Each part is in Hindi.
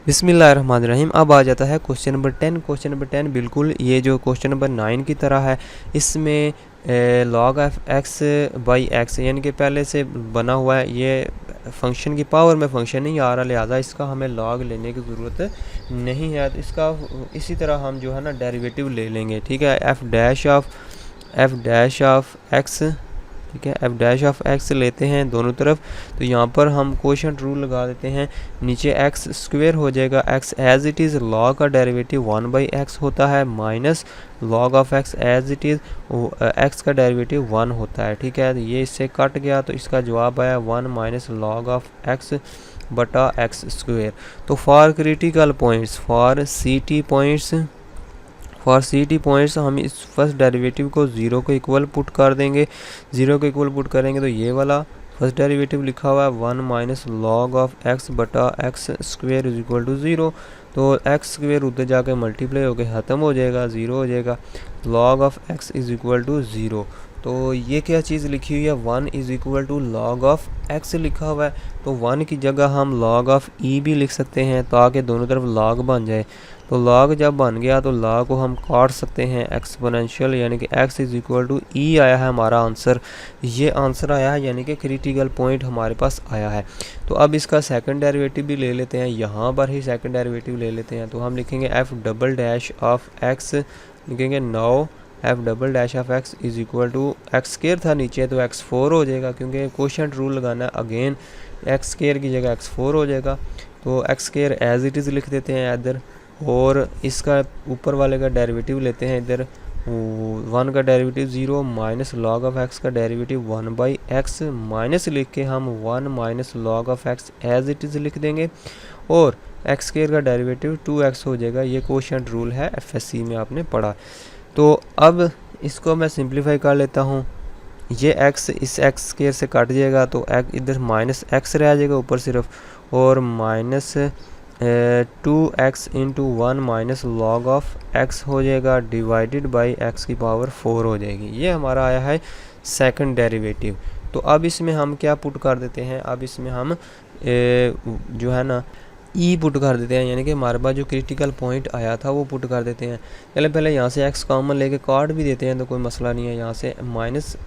बिस्मिल्लाहिर्रहमानिर्रहीम। अब आ जाता है क्वेश्चन नंबर 10। क्वेश्चन नंबर 10 बिल्कुल ये जो क्वेश्चन नंबर 9 की तरह है। इसमें log of x by x यानी कि पहले से बना हुआ है, ये फंक्शन की पावर में फंक्शन नहीं आ रहा, लिहाजा इसका हमें log लेने की ज़रूरत नहीं है। तो इसका इसी तरह हम जो है ना डेरिवेटिव ले लेंगे, ठीक है। एफ डैश ऑफ एक्स, ठीक है, एफ डैश ऑफ एक्स लेते हैं दोनों तरफ। तो यहाँ पर हम कोशेंट रूल लगा देते हैं, नीचे एक्स स्क्वेयर हो जाएगा, x as it is log का डेरिवेटिव 1/x होता है, minus log of x as it is x का डेरिवेटिव 1 होता है, ठीक है। ये इससे कट गया तो इसका जवाब आया 1 माइनस लॉग ऑफ एक्स बटा एक्स स्क्वेयर। तो for critical points, for C T points हम इस फर्स्ट डेरिवेटिव को 0 को इक्वल पुट कर देंगे। 0 को इक्वल पुट करेंगे तो ये वाला फर्स्ट डेरिवेटिव लिखा हुआ है 1 माइनस लॉग ऑफ एक्स बटा x square is equal to 0। तो एक्स स्क्वेयर उधर जाके मल्टीप्लाई होकर ख़त्म हो जाएगा, 0 हो जाएगा। Log of x is equal to 0। तो ये क्या चीज़ लिखी हुई है, 1 is equal to log of x लिखा हुआ है। तो 1 की जगह हम लॉग ऑफ ई भी लिख सकते हैं ताकि दोनों तरफ लॉग बन जाए। तो लॉग जब बन गया तो लॉग को हम काट सकते हैं एक्सपोनेंशियल, यानी कि x इज़ इक्वल टू ई आया है हमारा आंसर। ये आंसर आया है, यानी कि क्रिटिकल पॉइंट हमारे पास आया है। तो अब इसका सेकंड डेरिवेटिव भी ले लेते हैं, यहाँ पर ही सेकंड डेरिवेटिव ले लेते हैं। तो हम लिखेंगे F double dash of X, लिखेंगे now F double dash of X is equal to X square था नीचे तो x4 हो जाएगा, क्योंकि कोशेंट रूल लगाना है। अगेन एक्स स्क्वायर की जगह x4 हो जाएगा। तो x square as it is लिख देते हैं इधर, और इसका ऊपर वाले का डेरिवेटिव लेते हैं इधर, 1 का derivative 0 minus log of x का डेरिवेटिव 1/x, माइनस लिख के हम 1 minus log of x as it is लिख देंगे, और एक्स स्क्वायर का डेरिवेटिव 2x हो जाएगा। ये कोशेंट रूल है, एफएससी में आपने पढ़ा। तो अब इसको मैं सिंप्लीफाई कर लेता हूँ। ये x इस एक्स स्क्वायर से कट जाएगा तो इधर माइनस एक्स रह जाएगा ऊपर सिर्फ, और minus 2x into 1 minus log of x हो जाएगा, डिवाइडेड बाई x की पावर 4 हो जाएगी। ये हमारा आया है सेकंड डेरिवेटिव। तो अब इसमें हम क्या पुट कर देते हैं, अब इसमें हम जो है ना ई पुट कर देते हैं, यानी कि हमारे पास जो क्रिटिकल पॉइंट आया था वो पुट कर देते हैं। पहले यहाँ से x कॉमन लेके काट भी देते हैं तो कोई मसला नहीं है। यहाँ से माइनस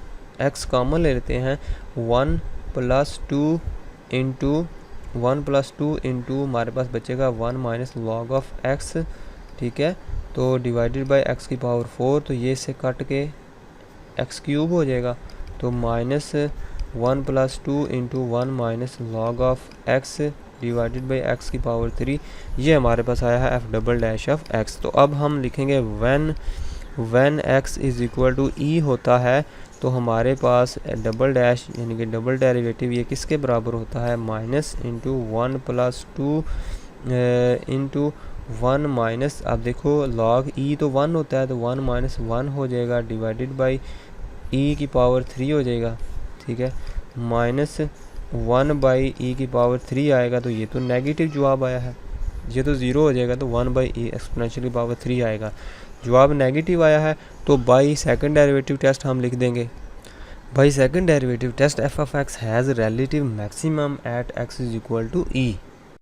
x कॉमन ले लेते हैं, 1 प्लस 2 इंटू हमारे पास बचेगा 1 माइनस लॉग ऑफ एक्स, ठीक है। तो डिवाइडेड बाय एक्स की पावर 4, तो ये से कट के एक्स क्यूब हो जाएगा। तो minus 1 plus 2 into 1 minus log of X divided by X की पावर 3, ये हमारे पास आया है F double dash of X. तो अब हम लिखेंगे when X is equal to E होता है, तो हमारे पास डबल डैश यानी कि डबल डेरिवेटिव ये किसके बराबर होता है, minus into 1 plus 2 into 1 minus, अब देखो लॉग ई तो 1 होता है तो 1 माइनस 1 हो जाएगा, डिवाइडेड बाई ई की पावर 3 हो जाएगा, ठीक है। माइनस 1 बाई ई की पावर 3 आएगा, तो ये तो नेगेटिव जवाब आया है, ये तो 0 हो जाएगा। तो 1 बाई ई एक्सपोनेंशियल की पावर 3 आएगा, जवाब नेगेटिव आया है। तो बाई सेकंड डेरिवेटिव टेस्ट हम लिख देंगे, by second derivative test f of x has relative maximum at x is equal to E.